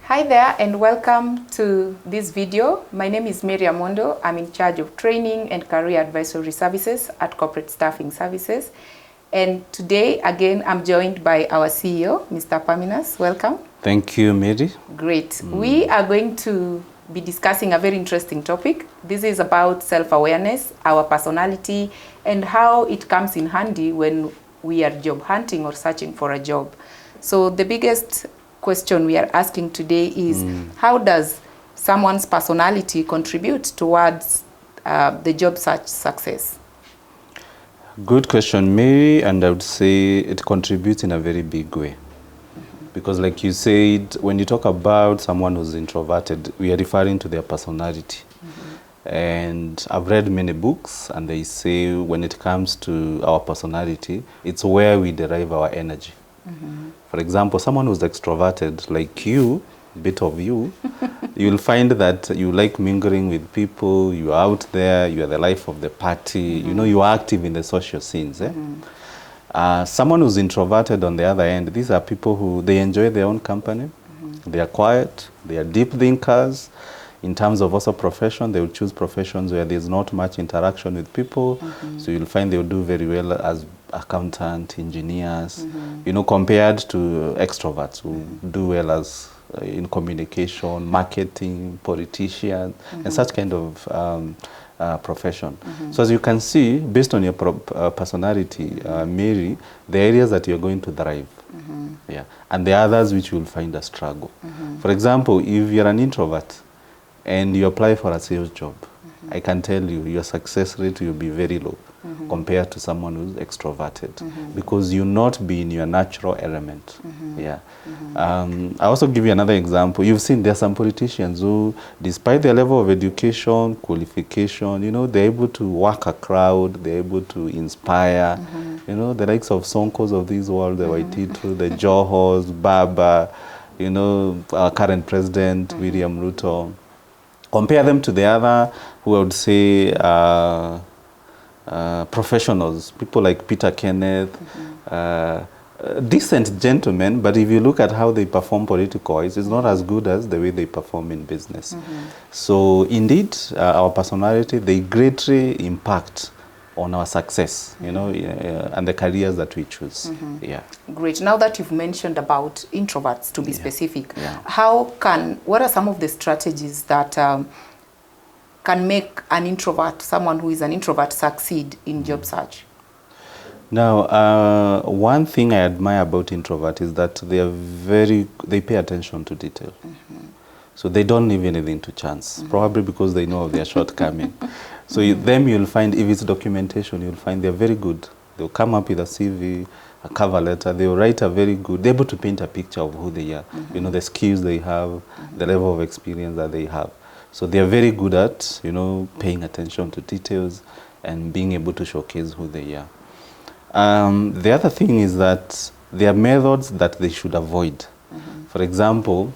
Hi there and welcome to this video. My name is Mary Amondo. I'm in charge of training and career advisory services at Corporate Staffing Services. And today, again, I'm joined by our CEO, Mr. Paminas. Welcome. Thank you, Mary. Great. We are going to be discussing a very interesting topic. This is about self-awareness, our personality, and how it comes in handy when we are job hunting or searching for a job. So the biggest question we are asking today is how does someone's personality contribute towards the job search success? Good question, Mary, and I would say it contributes in a very big way. Because like you said, when you talk about someone who's introverted, we are referring to their personality. And I've read many books, and they say when it comes to our personality, it's where we derive our energy. For example, someone who's extroverted, like you, a bit of you, you'll find that you like mingling with people, you're out there, you are the life of the party, you know, you are active in the social scenes. Someone who's introverted on the other end, these are people who, they enjoy their own company, they are quiet, they are deep thinkers. In terms of also profession, they will choose professions where there's not much interaction with people. So you'll find they'll do very well as accountant, engineers, you know, compared to extroverts who do well as in communication, marketing, politicians, and such kind of profession. So as you can see, based on your personality, Mary, the areas that you're going to thrive, and the others which you'll find a struggle. For example, if you're an introvert, and you apply for a sales job, I can tell you, your success rate will be very low compared to someone who's extroverted, because you'll not be in your natural element. I also give you another example. You've seen there are some politicians who, despite their level of education, qualification, you know, they're able to work a crowd, they're able to inspire, you know, the likes of Sonkos of this world, the Waititu, the Johos, Baba, you know, our current president, William Ruto. Compare them to the other, who I would say professionals, people like Peter Kenneth, decent gentlemen, but if you look at how they perform politically, it's not as good as the way they perform in business. So indeed, our personality, they greatly impact on our success, you know, and the careers that we choose. Great. Now that you've mentioned about introverts, to be specific, what are some of the strategies that can make an introvert, someone who is an introvert, succeed in job search? Now, one thing I admire about introvert is that they pay attention to detail. So they don't leave anything to chance, probably because they know of their shortcoming. So you'll find, if it's documentation, you'll find they're very good. They'll come up with a CV, a cover letter, they'll write they're able to paint a picture of who they are, you know, the skills they have, the level of experience that they have. So they're very good at, you know, paying attention to details and being able to showcase who they are. The other thing is that there are methods that they should avoid. For example,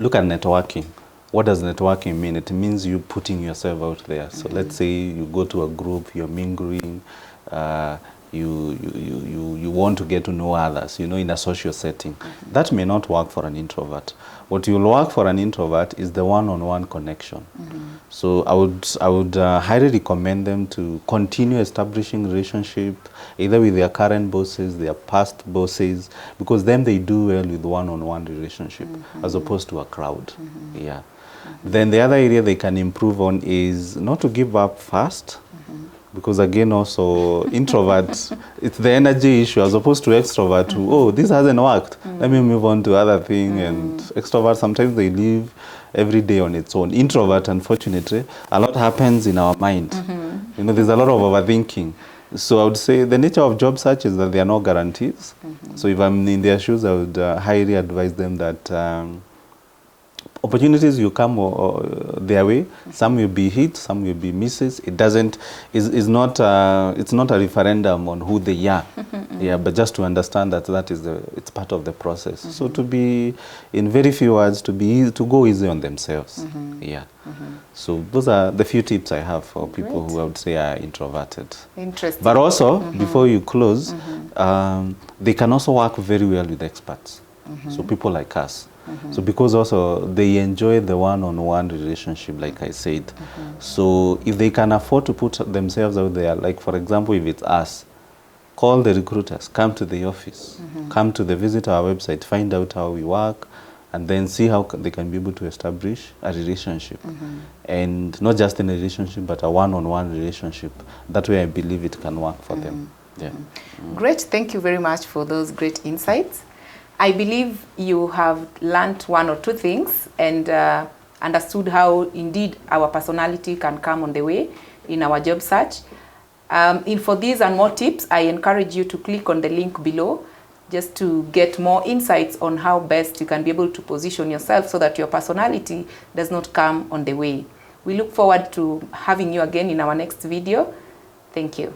look at networking. What does networking mean? It means you putting yourself out there. So let's say you go to a group, you're mingling, you want to get to know others, you know, in a social setting. That may not work for an introvert. What will work for an introvert is the one-on-one connection. So I would highly recommend them to continue establishing relationship, either with their current bosses, their past bosses, because then they do well with one-on-one relationship as opposed to a crowd. Then the other area they can improve on is not to give up fast. Because again, also introverts, it's the energy issue as opposed to extrovert who, oh, this hasn't worked, let me move on to other thing. And extroverts, sometimes they live every day on its own. Introvert, unfortunately, a lot happens in our mind. You know, there's a lot of overthinking. So I would say the nature of job search is that there are no guarantees. So if I'm in their shoes, I would highly advise them that opportunities will come their way. Some will be hit, some will be misses. It doesn't, it's not a referendum on who they are. But just to understand that it's part of the process. So to be, in very few words, to go easy on themselves. So those are the few tips I have for people who I would say are introverted. Interesting. But also, before you close, they can also work very well with experts. So people like us. So because also they enjoy the one-on-one relationship, like I said. So if they can afford to put themselves out there, like for example, if it's us, call the recruiters, come to the office, come to visit our website, find out how we work, and then see how they can be able to establish a relationship. And not just in a relationship, but a one-on-one relationship. That way I believe it can work for them. Yeah. Great, thank you very much for those great insights. I believe you have learned one or two things and understood how indeed our personality can come on the way in our job search. For these and more tips, I encourage you to click on the link below just to get more insights on how best you can be able to position yourself so that your personality does not come on the way. We look forward to having you again in our next video. Thank you.